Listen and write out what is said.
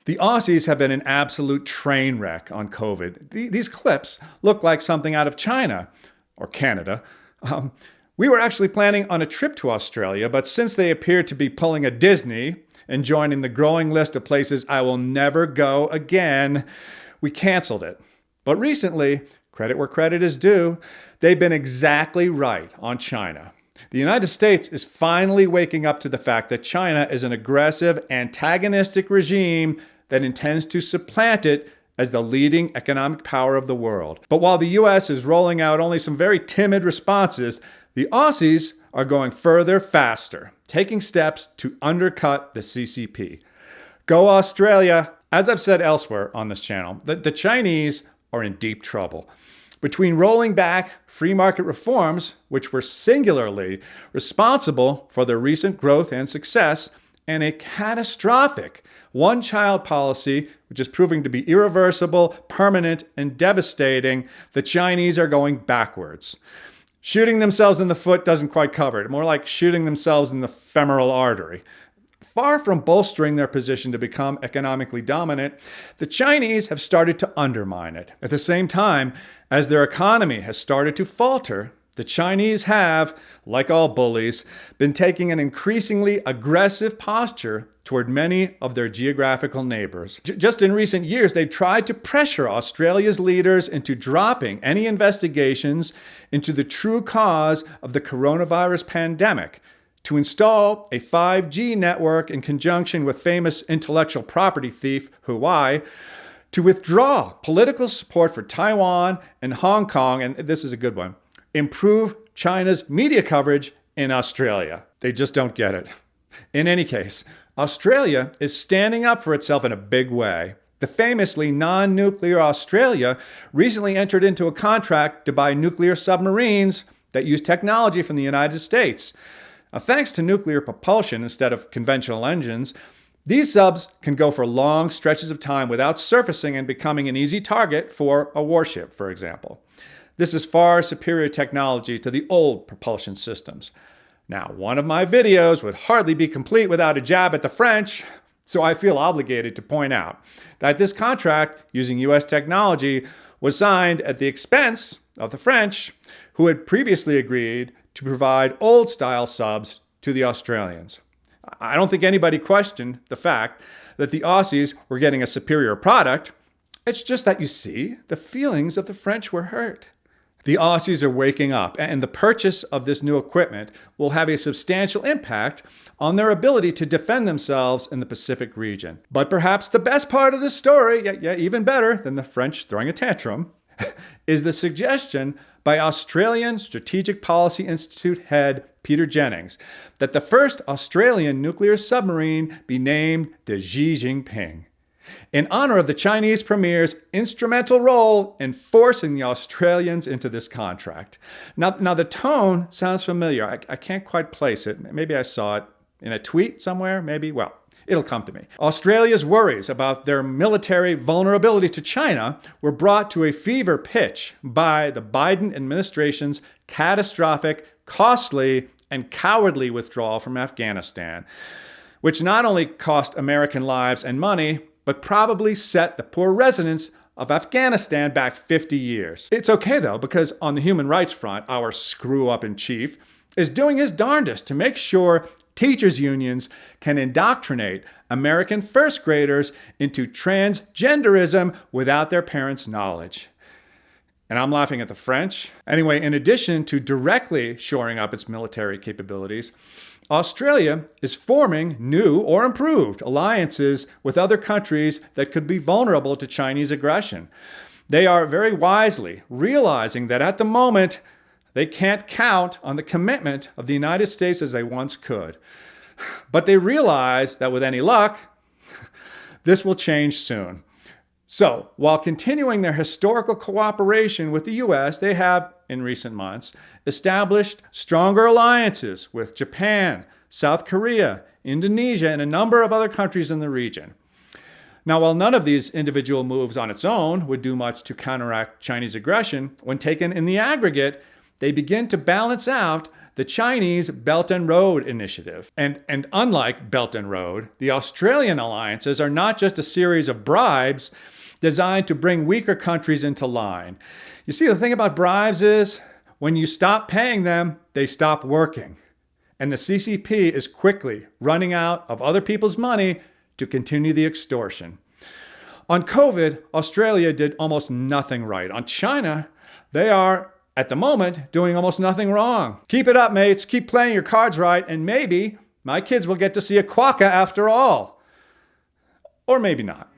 The Aussies have been an absolute train wreck on COVID. These clips look like something out of China or Canada. We were actually planning on a trip to Australia, but since they appear to be pulling a Disney and joining the growing list of places I will never go again, we canceled it. But recently, credit where credit is due, they've been exactly right on China. The United States is finally waking up to the fact that China is an aggressive, antagonistic regime that intends to supplant it as the leading economic power of the world. But while the US is rolling out only some very timid responses, the Aussies are going further, faster, taking steps to undercut the CCP. Go Australia! As I've said elsewhere on this channel, the Chinese are in deep trouble. Between rolling back free market reforms, which were singularly responsible for their recent growth and success, and a catastrophic one-child policy, which is proving to be irreversible, permanent, and devastating, the Chinese are going backwards. Shooting themselves in the foot doesn't quite cover it, more like shooting themselves in the femoral artery. Far from bolstering their position to become economically dominant, the Chinese have started to undermine it. At the same time, as their economy has started to falter, the Chinese have, like all bullies, been taking an increasingly aggressive posture toward many of their geographical neighbors. Just in recent years, they've tried to pressure Australia's leaders into dropping any investigations into the true cause of the coronavirus pandemic, to install a 5G network in conjunction with famous intellectual property thief Huawei, to withdraw political support for Taiwan and Hong Kong, and this is a good one, improve China's media coverage in Australia. They just don't get it. In any case, Australia is standing up for itself in a big way. The famously non-nuclear Australia recently entered into a contract to buy nuclear submarines that use technology from the United States. Now, thanks to nuclear propulsion instead of conventional engines, these subs can go for long stretches of time without surfacing and becoming an easy target for a warship, for example. This is far superior technology to the old propulsion systems. Now, one of my videos would hardly be complete without a jab at the French, so I feel obligated to point out that this contract using US technology was signed at the expense of the French, who had previously agreed to provide old-style subs to the Australians. I don't think anybody questioned the fact that the Aussies were getting a superior product. It's just that, you see, the feelings of the French were hurt. The Aussies are waking up, and the purchase of this new equipment will have a substantial impact on their ability to defend themselves in the Pacific region. But perhaps the best part of this story, even better than the French throwing a tantrum, is the suggestion by Australian Strategic Policy Institute head Peter Jennings that the first Australian nuclear submarine be named the Xi Jinping, in honor of the Chinese premier's instrumental role in forcing the Australians into this contract. Now the tone sounds familiar. I can't quite place it. Maybe I saw it in a tweet somewhere, maybe. Well, it'll come to me. Australia's worries about their military vulnerability to China were brought to a fever pitch by the Biden administration's catastrophic, costly, and cowardly withdrawal from Afghanistan, which not only cost American lives and money, but probably set the poor residents of Afghanistan back 50 years. It's okay, though, because on the human rights front, our screw-up-in-chief is doing his darndest to make sure teachers' unions can indoctrinate American first graders into transgenderism without their parents' knowledge. And I'm laughing at the French. Anyway, in addition to directly shoring up its military capabilities, Australia is forming new or improved alliances with other countries that could be vulnerable to Chinese aggression. They are very wisely realizing that at the moment, they can't count on the commitment of the United States as they once could. But they realize that with any luck, this will change soon. So, while continuing their historical cooperation with the US, they have, in recent months, established stronger alliances with Japan, South Korea, Indonesia, and a number of other countries in the region. Now, while none of these individual moves on its own would do much to counteract Chinese aggression, when taken in the aggregate, they begin to balance out the Chinese Belt and Road Initiative. And unlike Belt and Road, the Australian alliances are not just a series of bribes designed to bring weaker countries into line. You see, the thing about bribes is when you stop paying them, they stop working. And the CCP is quickly running out of other people's money to continue the extortion. On COVID, Australia did almost nothing right. On China, they are, at the moment, doing almost nothing wrong. Keep it up, mates. Keep playing your cards right, and maybe my kids will get to see a quokka after all. Or maybe not.